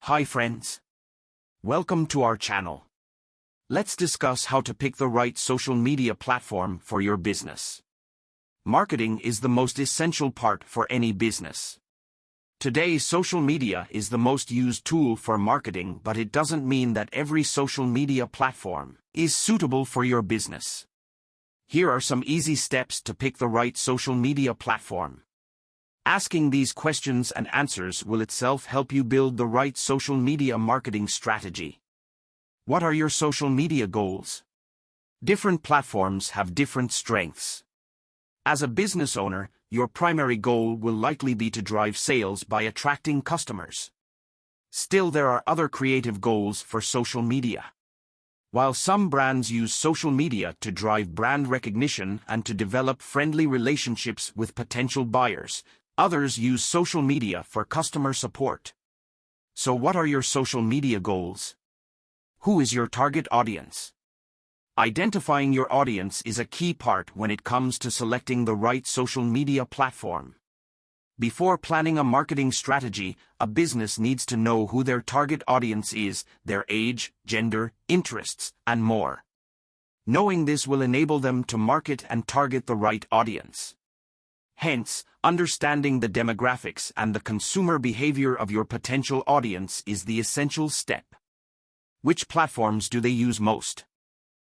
Hi friends. Welcome to our channel. Let's discuss how to pick the right social media platform for your business. Marketing is the most essential part for any business. Today, social media is the most used tool for marketing, but it doesn't mean that every social media platform is suitable for your business. Here are some easy steps to pick the right social media platform. Asking these questions and answers will itself help you build the right social media marketing strategy. What are your social media goals? Different platforms have different strengths. As a business owner, your primary goal will likely be to drive sales by attracting customers. Still, there are other creative goals for social media. While some brands use social media to drive brand recognition and to develop friendly relationships with potential buyers, others use social media for customer support. So what are your social media goals? Who is your target audience? Identifying your audience is a key part when it comes to selecting the right social media platform. Before planning a marketing strategy, a business needs to know who their target audience is, their age, gender, interests, and more. Knowing this will enable them to market and target the right audience. Hence, understanding the demographics and the consumer behavior of your potential audience is the essential step. Which platforms do they use most?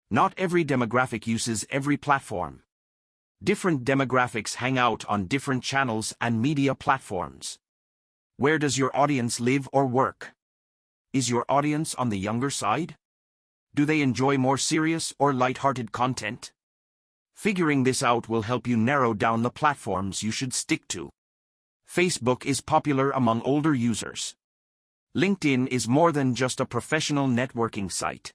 Not every demographic uses every platform. Different demographics hang out on different channels and media platforms. Where does your audience live or work? Is your audience on the younger side? Do they enjoy more serious or lighthearted content? Figuring this out will help you narrow down the platforms you should stick to. Facebook is popular among older users. LinkedIn is more than just a professional networking site.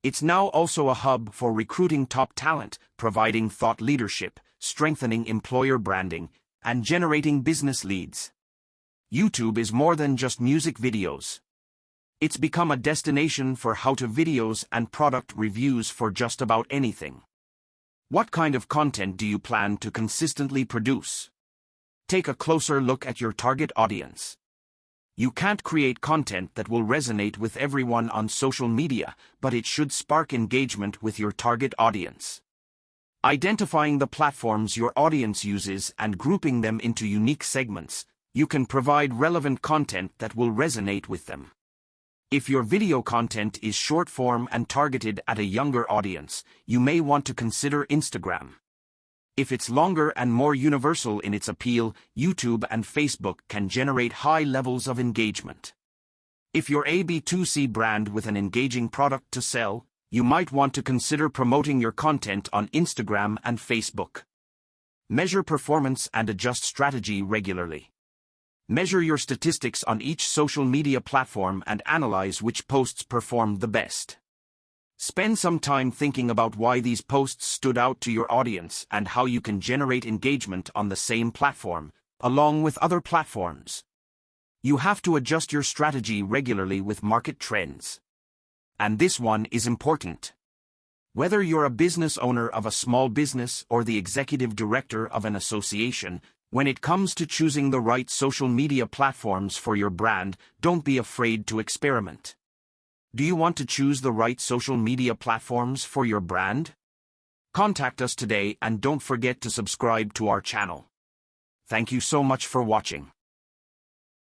It's now also a hub for recruiting top talent, providing thought leadership, strengthening employer branding, and generating business leads. YouTube is more than just music videos. It's become a destination for how-to videos and product reviews for just about anything. What kind of content do you plan to consistently produce? Take a closer look at your target audience. You can't create content that will resonate with everyone on social media, but it should spark engagement with your target audience. Identifying the platforms your audience uses and grouping them into unique segments, you can provide relevant content that will resonate with them. If your video content is short-form and targeted at a younger audience, you may want to consider Instagram. If it's longer and more universal in its appeal, YouTube and Facebook can generate high levels of engagement. If you're a B2C brand with an engaging product to sell, you might want to consider promoting your content on Instagram and Facebook. Measure performance and adjust strategy regularly. Measure your statistics on each social media platform and analyze which posts performed the best. Spend some time thinking about why these posts stood out to your audience and how you can generate engagement on the same platform, along with other platforms. You have to adjust your strategy regularly with market trends. And this one is important. Whether you're a business owner of a small business or the executive director of an association, when it comes to choosing the right social media platforms for your brand, don't be afraid to experiment. Do you want to choose the right social media platforms for your brand? Contact us today and don't forget to subscribe to our channel. Thank you so much for watching.